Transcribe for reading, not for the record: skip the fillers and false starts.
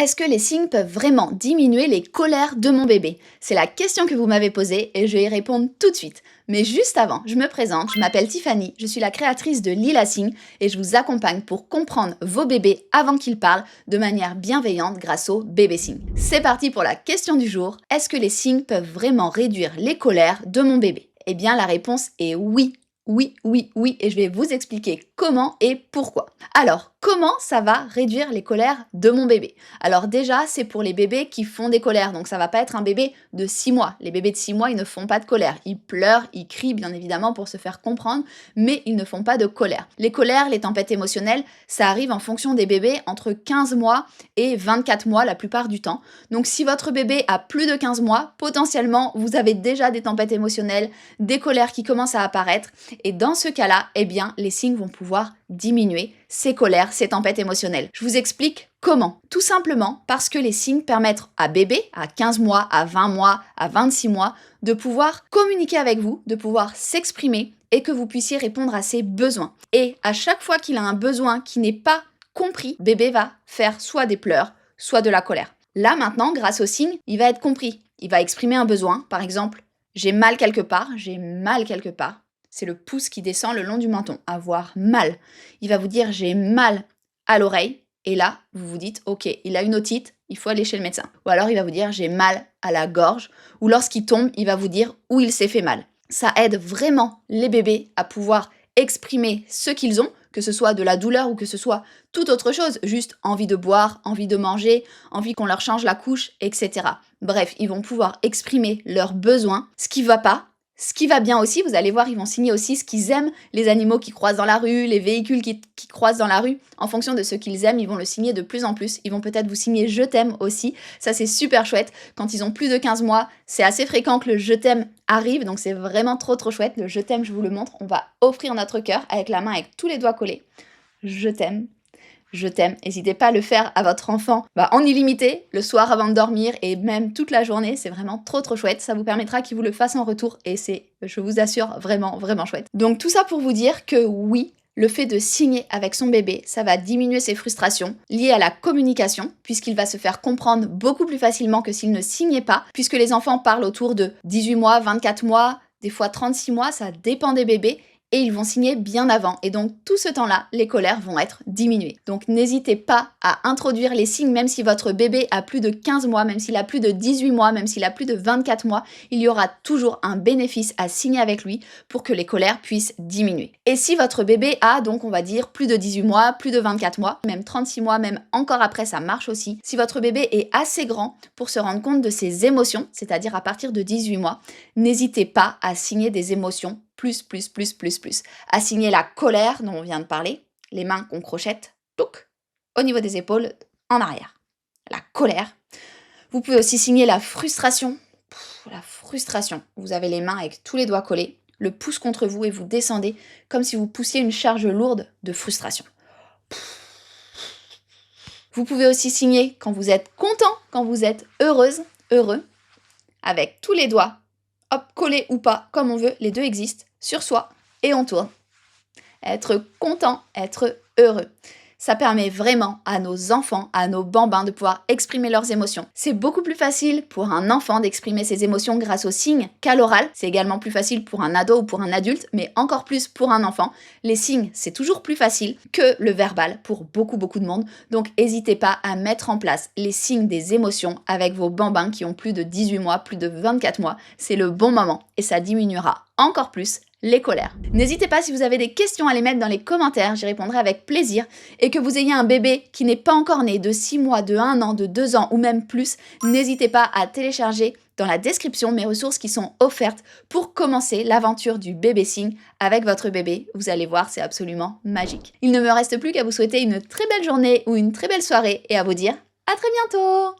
Est-ce que les signes peuvent vraiment diminuer les colères de mon bébé? C'est la question que vous m'avez posée et je vais y répondre tout de suite. Mais juste avant, je me présente, je m'appelle Tiffany, je suis la créatrice de Lila Signe et je vous accompagne pour comprendre vos bébés avant qu'ils parlent de manière bienveillante grâce au bébé signe. C'est parti pour la question du jour. Est-ce que les signes peuvent vraiment réduire les colères de mon bébé? Eh bien la réponse est oui. Oui, oui, oui, et je vais vous expliquer comment et pourquoi. Alors, comment ça va réduire les colères de mon bébé? Alors déjà, c'est pour les bébés qui font des colères, donc ça va pas être un bébé de 6 mois. Les bébés de 6 mois, ils ne font pas de colère. Ils pleurent, ils crient bien évidemment pour se faire comprendre, mais ils ne font pas de colère. Les colères, les tempêtes émotionnelles, ça arrive en fonction des bébés entre 15 mois et 24 mois la plupart du temps. Donc si votre bébé a plus de 15 mois, potentiellement, vous avez déjà des tempêtes émotionnelles, des colères qui commencent à apparaître. Et dans ce cas-là, eh bien, les signes vont pouvoir diminuer ces colères, ces tempêtes émotionnelles. Je vous explique comment. Tout simplement parce que les signes permettent à bébé, à 15 mois, à 20 mois, à 26 mois, de pouvoir communiquer avec vous, de pouvoir s'exprimer et que vous puissiez répondre à ses besoins. Et à chaque fois qu'il a un besoin qui n'est pas compris, bébé va faire soit des pleurs, soit de la colère. Là maintenant, grâce aux signes, il va être compris. Il va exprimer un besoin, par exemple, j'ai mal quelque part, j'ai mal quelque part. C'est le pouce qui descend le long du menton, avoir mal. Il va vous dire j'ai mal à l'oreille, et là, vous vous dites ok, il a une otite, il faut aller chez le médecin. Ou alors il va vous dire j'ai mal à la gorge, ou lorsqu'il tombe, il va vous dire où il s'est fait mal. Ça aide vraiment les bébés à pouvoir exprimer ce qu'ils ont, que ce soit de la douleur ou que ce soit toute autre chose, juste envie de boire, envie de manger, envie qu'on leur change la couche, etc. Bref, ils vont pouvoir exprimer leurs besoins, ce qui va pas. Ce qui va bien aussi, vous allez voir, ils vont signer aussi ce qu'ils aiment, les animaux qui croisent dans la rue, les véhicules qui croisent dans la rue. En fonction de ce qu'ils aiment, ils vont le signer de plus en plus. Ils vont peut-être vous signer je t'aime aussi. Ça, c'est super chouette. Quand ils ont plus de 15 mois, c'est assez fréquent que le je t'aime arrive. Donc, c'est vraiment trop chouette. Le je t'aime, je vous le montre. On va offrir notre cœur avec la main, avec tous les doigts collés. Je t'aime. Je t'aime. N'hésitez pas à le faire à votre enfant en illimité, le soir avant de dormir et même toute la journée. C'est vraiment trop chouette. Ça vous permettra qu'il vous le fasse en retour et c'est, je vous assure, vraiment chouette. Donc tout ça pour vous dire que oui, le fait de signer avec son bébé, ça va diminuer ses frustrations liées à la communication, puisqu'il va se faire comprendre beaucoup plus facilement que s'il ne signait pas, puisque les enfants parlent autour de 18 mois, 24 mois, des fois 36 mois, ça dépend des bébés. Et ils vont signer bien avant. Et donc, tout ce temps-là, les colères vont être diminuées. Donc, n'hésitez pas à introduire les signes, même si votre bébé a plus de 15 mois, même s'il a plus de 18 mois, même s'il a plus de 24 mois, il y aura toujours un bénéfice à signer avec lui pour que les colères puissent diminuer. Et si votre bébé a, donc, on va dire, plus de 18 mois, plus de 24 mois, même 36 mois, même encore après, ça marche aussi. Si votre bébé est assez grand pour se rendre compte de ses émotions, c'est-à-dire à partir de 18 mois, n'hésitez pas à signer des émotions plus. Assigner la colère dont on vient de parler, les mains qu'on crochette, touc, au niveau des épaules, en arrière. La colère. Vous pouvez aussi signer la frustration. La frustration. Vous avez les mains avec tous les doigts collés, le pouce contre vous et vous descendez comme si vous poussiez une charge lourde de frustration. Vous pouvez aussi signer quand vous êtes content, quand vous êtes heureuse, heureux, avec tous les doigts, hop, collés ou pas, comme on veut, les deux existent, sur soi, et on tourne. Être content, être heureux. Ça permet vraiment à nos enfants, à nos bambins de pouvoir exprimer leurs émotions. C'est beaucoup plus facile pour un enfant d'exprimer ses émotions grâce aux signes qu'à l'oral. C'est également plus facile pour un ado ou pour un adulte, mais encore plus pour un enfant. Les signes, c'est toujours plus facile que le verbal pour beaucoup de monde. Donc n'hésitez pas à mettre en place les signes des émotions avec vos bambins qui ont plus de 18 mois, plus de 24 mois. C'est le bon moment et ça diminuera encore plus les colères. N'hésitez pas si vous avez des questions à les mettre dans les commentaires, j'y répondrai avec plaisir. Et que vous ayez un bébé qui n'est pas encore né, de 6 mois, de 1 an, de 2 ans ou même plus, n'hésitez pas à télécharger dans la description mes ressources qui sont offertes pour commencer l'aventure du bébé signe avec votre bébé. Vous allez voir, c'est absolument magique. Il ne me reste plus qu'à vous souhaiter une très belle journée ou une très belle soirée et à vous dire à très bientôt!